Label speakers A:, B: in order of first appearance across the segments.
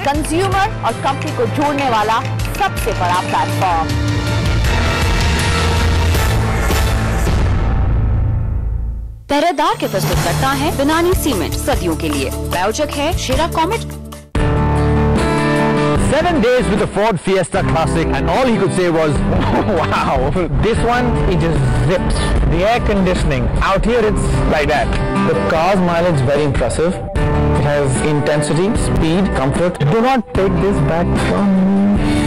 A: Consumer और company को जोड़ने वाला सबसे बड़ा प्लेटफॉर्म। पहरेदार के प्रस्तुत करता है बिनानी सीमेंट सदियों के लिए। प्रायोजक है शेरा comet.
B: 7 days with the Ford Fiesta Classic, and all he could say was, wow, this one, it just zips. The air conditioning, out here it's like that. The car's mileage is very impressive. It has intensity, speed, comfort. Do not take this back from me.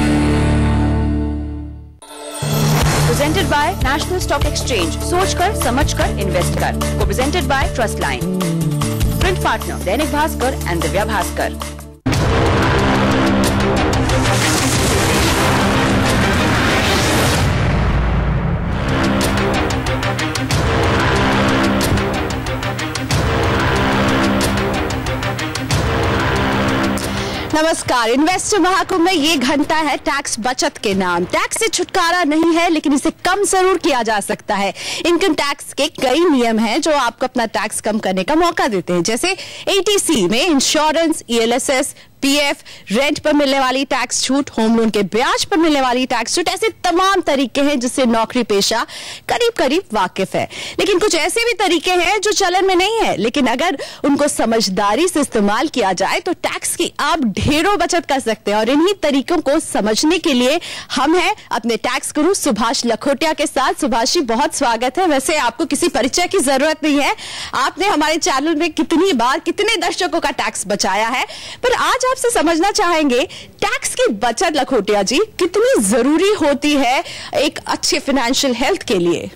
A: Presented by National Stock Exchange, सोचकर समझकर invest कर। को presented by Trust Line, print partner Dainik Bhaskar and Divya Bhaskar. नमस्कार। Investor Mahakumbh में ये घंटा है tax बचत के नाम। टैक्स से छुटकारा नहीं है, लेकिन इसे कम जरूर किया जा सकता है। इनकम टैक्स के कई नियम हैं जो आपको अपना टैक्स कम करने का मौका देते हैं, जैसे एटीसी में इंश्योरेंस, ईएलएसएस, पीएफ, रेंट पर मिलने वाली टैक्स छूट, होम लोन के ब्याज पर मिलने वाली टैक्स छूट। ऐसे तमाम तरीके हैं जिससे नौकरी पेशा करीब करीब वाकिफ है। लेकिन कुछ ऐसे भी तरीके हैं जो चलन में नहीं है, लेकिन अगर उनको समझदारी से इस्तेमाल किया जाए तो टैक्स की आप ढेरों बचत कर सकते हैं। और इन्हीं तरीकों को समझने के लिए हम हैं अपने टैक्स गुरु सुभाष लखोटिया के साथ। सुभाष जी, बहुत स्वागत है। वैसे आपको किसी परिचय की जरूरत नहीं है, आपने हमारे चैनल में कितनी बार कितने दर्शकों का टैक्स बचाया है। पर आज आपसे समझना चाहेंगे टैक्स की बचत लखोटिया जी कितनी जरूरी होती है एक अच्छे फाइनेंशियल हेल्थ के लिए।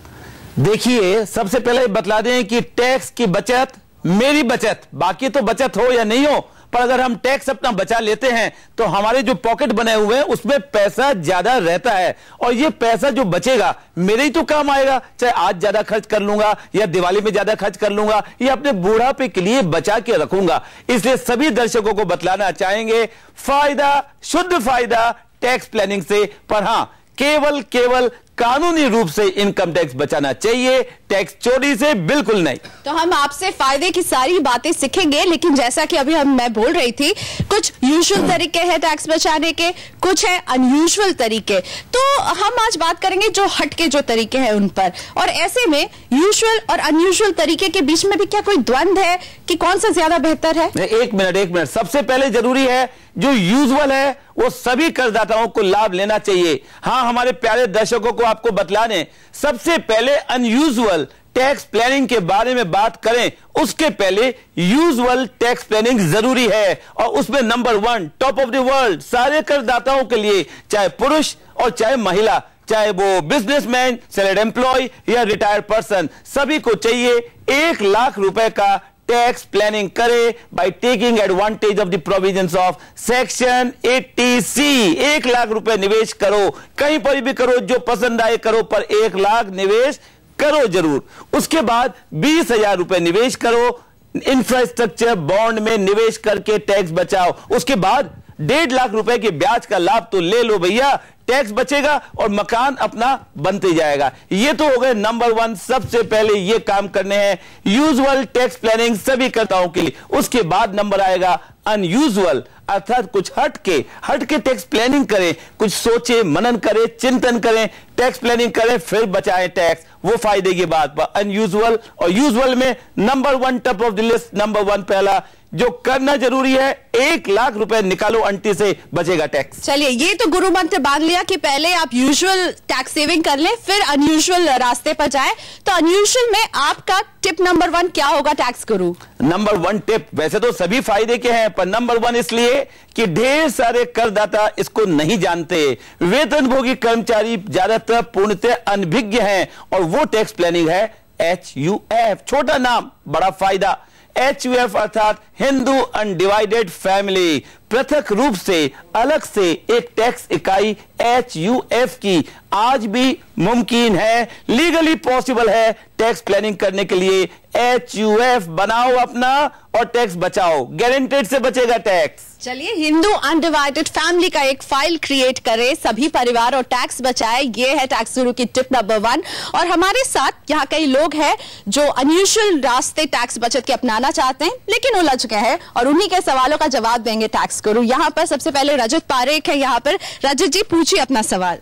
C: देखिए, सबसे पहले बतला दें कि टैक्स की बचत मेरी बचत, बाकी तो बचत हो या नहीं हो, पर अगर हम टैक्स अपना बचा लेते हैं तो हमारे जो पॉकेट बने हुए हैं उसमें पैसा ज्यादा रहता है। और ये पैसा जो बचेगा मेरे ही तो काम आएगा, चाहे आज ज्यादा खर्च कर लूंगा या दिवाली में ज्यादा खर्च कर लूंगा या अपने बुढ़ापे के लिए बचा के रखूंगा। इसलिए सभी दर्शकों को बतलाना चाहेंगे, फायदा, शुद्ध फायदा टैक्स प्लानिंग से। पर हां, केवल कानूनी रूप से इनकम टैक्स बचाना चाहिए, टैक्स चोरी से बिल्कुल नहीं।
A: तो हम आपसे फायदे की सारी बातें सीखेंगे, लेकिन जैसा कि अभी मैं बोल रही थी, कुछ यूजुअल तरीके हैं टैक्स बचाने के, कुछ है अनयूजुअल तरीके। तो हम आज बात करेंगे जो हटके जो तरीके हैं उन पर। और ऐसे में यूजुअल और अनयूजुअल तरीके के बीच में भी क्या कोई द्वंद्व है कि कौन सा ज्यादा बेहतर है?
C: एक मिनट। सबसे पहले जरूरी है जो यूजुअल है वो सभी करदाताओं को लाभ लेना चाहिए। हां, हमारे प्यारे दर्शकों को आपको बतलाने, सबसे पहले अनयूजुअल टैक्स प्लानिंग के बारे में बात करें उसके पहले यूजुअल टैक्स प्लानिंग जरूरी है। और उसमें number 1 top of the world सारे करदाताओं के लिए, चाहे पुरुष और चाहे महिला, चाहे वो बिजनेसमैन, सैलरीड एम्प्लॉय या रिटायर्ड पर्सन, सभी को चाहिए 1 लाख रुपए का टैक्स प्लानिंग करे by taking advantage of the provisions of section 80C। 1 lakh रुपए निवेश करो, कहीं पर भी करो, जो पसंद आए करो, पर 1 लाख निवेश करो जरूर। उसके बाद 20,000 रुपए निवेश करो इंफ्रास्ट्रक्चर बॉन्ड में, निवेश करके टैक्स बचाओ। उसके बाद 1.5 लाख रुपए के ब्याज का लाभ तो ले लो भैया, टैक्स बचेगा और मकान अपना बनते जाएगा। ये तो हो गए नंबर 1, सबसे पहले ये काम करने हैं यूजुअल टैक्स प्लानिंग सभी करताओं के लिए। उसके बाद नंबर आएगा अनयूजुअल, अर्थात कुछ हटके टैक्स प्लानिंग करें, कुछ सोचे, मनन करें, चिंतन करें, टैक्स प्लानिंग करें, फिर बचाएं टैक्स, वो फायदे की बात। अनयूजुअल और यूजुअल में number 1 top of the list, number 1 पहला जो करना जरूरी है, 1 लाख रुपए निकालो अंटी से, बचेगा टैक्स।
A: चलिए, ये तो गुरु मंत्र बांध लिया कि पहले आप यूजुअल टैक्स सेविंग कर लें, फिर अनयूजुअल रास्ते पर जाएं। तो अनयूजुअल में आपका टिप नंबर 1 क्या होगा टैक्स गुरु?
C: नंबर 1 टिप, वैसे तो सभी फायदे के हैं, पर नंबर 1 इसलिए कि ढेर सारे करदाता इसको नहीं जानते। वेतनभोगी कर्मचारी ज्यादातर पूर्णतः अनभिज्ञ हैं और वो टैक्स प्लानिंग है HUF, छोटा नाम बड़ा फायदा। HUF अर्थात हिंदू अनडिवाइडेड फैमिली, पृथक रूप से अलग से एक टैक्स इकाई HUF की आज भी मुमकिन है, लीगली पॉसिबल है टैक्स प्लानिंग करने के लिए HUF बनाओ अपना और टैक्स बचाओ, गारंटेड से बचेगा टैक्स।
A: चलिए, हिंदू अनडिवाइडेड फैमिली का एक फाइल क्रिएट करें, सभी परिवार और टैक्स बचाए, ये है टैक्स गुरु की टिप नंबर 1। और हमारे साथ यहाँ कई लोग हैं जो अनयूजुअल रास्ते टैक्स बचत के अपनाना चाहते हैं लेकिन उलझ गए हैं, और उन्हीं के सवालों का जवाब देंगे टैक्स गुरु। यहाँ पर सबसे पहले रजत पारेख है यहाँ पर। रजत जी, पूछिए अपना सवाल।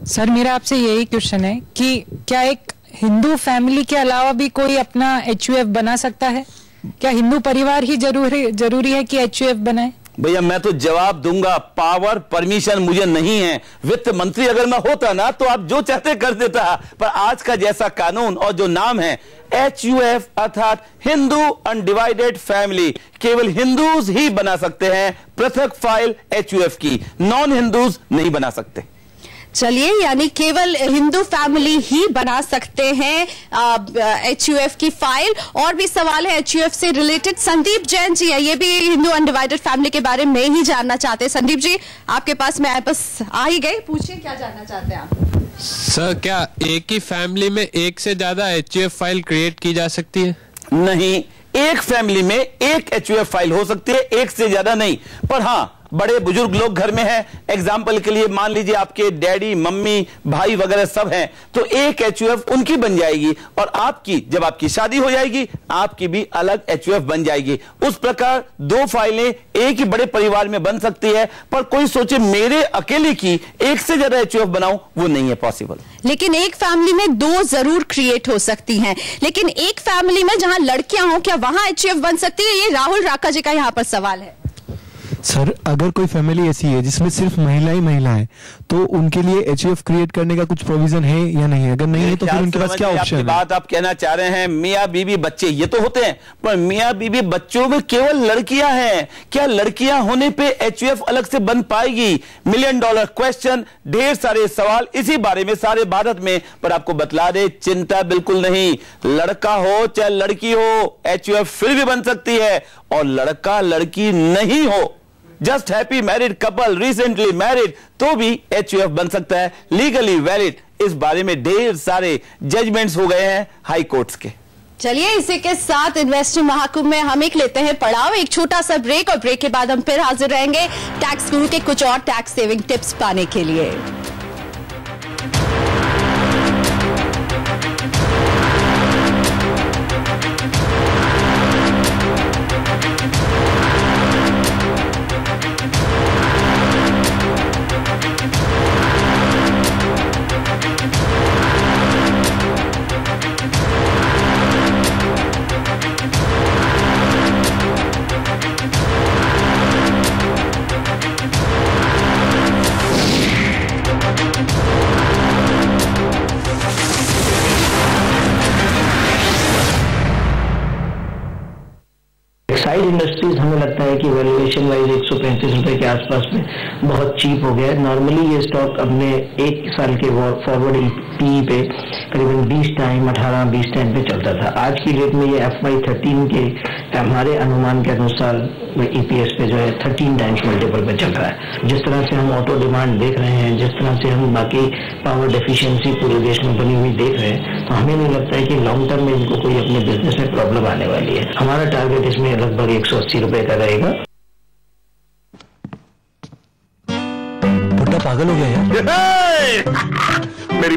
D: सर, मेरा आपसे यही क्वेश्चन है कि क्या एक हिंदू फैमिली के अलावा भी कोई अपना HUF बना सकता है? क्या हिंदू परिवार ही जरूरी है कि HUF बनाए?
C: भैया मैं तो जवाब दूंगा, पावर परमिशन मुझे नहीं है। वित्त मंत्री अगर मैं होता ना तो आप जो चाहते कर देता, पर आज का जैसा कानून और जो नाम है HUF अर्थात हिंदू अनडिवाइडेड फैमिली, केवल हिंदूज ही बना सकते हैं पृथक फाइल HUF की, नॉन हिंदूज नहीं बना सकते।
A: चलिए, यानी केवल हिंदू फैमिली ही बना सकते हैं HUF की फाइल। और भी सवाल है HUF से रिलेटेड। संदीप जैन जी है, ये भी हिंदू अनडिवाइडेड फैमिली के बारे में ही जानना चाहते हैं। संदीप जी, आपके पास मैं बस आ ही गई, पूछिए क्या जानना चाहते हैं आप?
E: सर, क्या एक ही फैमिली में एक से ज्यादा HUF फाइल क्रिएट की जा सकती है?
C: नहीं, एक फैमिली में एक HUF फाइल हो सकती है, एक से ज्यादा नहीं। पर हाँ, बड़े बुजुर्ग लोग घर में हैं, एग्जाम्पल के लिए मान लीजिए आपके डैडी मम्मी भाई वगैरह सब हैं, तो एक HUF उनकी बन जाएगी और आपकी, जब आपकी शादी हो जाएगी, आपकी भी अलग HUF बन जाएगी। उस प्रकार 2 फाइलें एक ही बड़े परिवार में बन सकती है। पर कोई सोचे मेरे अकेले की एक से ज्यादा HUF बनाऊं, वो नहीं है पॉसिबल।
A: लेकिन एक फैमिली में 2 जरूर क्रिएट हो सकती हैं। लेकिन एक फैमिली में जहां लड़कियां हो, क्या वहां HUF बन सकती है? ये राहुल राका जी का यहाँ पर सवाल है।
F: सर, अगर कोई फैमिली ऐसी है जिसमें सिर्फ महिला ही महिला है तो उनके लिए HUF क्रिएट करने का कुछ प्रोविजन है या नहीं? अगर नहीं है तो फिर उनके पास क्या ऑप्शन है?
C: बात आप कहना चाह रहे हैं मियाँ बीबी बच्चे ये तो होते हैं, पर मियाँ बीबी बच्चों में केवल लड़कियां हैं। क्या लड़कियां होने पे HUF अलग से बन पाएगी? $1 मिलियन क्वेश्चन, ढेर सारे सवाल इसी बारे में सारे भारत में। पर आपको बतला दे, चिंता बिल्कुल नहीं, लड़का हो चाहे लड़की हो, HUF फिर भी बन सकती है। और लड़का लड़की नहीं हो, just happy married couple, recently married, तो भी HUF बन सकता है, लीगली वैलिड। इस बारे में ढेर सारे जजमेंट्स हो गए हैं हाई कोर्ट्स के।
A: चलिए, इसी के साथ इन्वेस्टिंग महाकुंभ में हम एक लेते हैं पड़ाव, एक छोटा सा ब्रेक, और ब्रेक के बाद हम फिर हाजिर रहेंगे टैक्स गुरु के कुछ और टैक्स सेविंग टिप्स पाने के लिए।
G: एक्साइड इंडस्ट्रीज हमें लगता है कि वैल्यूएशन वाइज 135 रुपए के आसपास में बहुत चीप हो गया है। नॉर्मली ये स्टॉक अपने 1 साल के फॉरवर्ड पी पे करीबन 20 टाइम 18-20 टाइम पे चलता था। आज की डेट में ये FY13 के हमारे अनुमान के अनुसार EPS पे जो है 13 टाइम्स मल्टीपल पे चल रहा है। जिस तरह से हम ऑटो डिमांड देख रहे हैं, जिस तरह से हम बाकी पावर डेफिशिएंसी पूरे देश में बनी हुई देख रहे हैं, तो हमें नहीं लगता है कि लॉन्ग टर्म में इनको कोई अपने बिजनेस में प्रॉब्लम आने वाली है। हमारा टारगेट इसमें लगभग 180 रुपए का रहेगा।
F: बुड्ढा पागल हो गया यार।
C: मेरी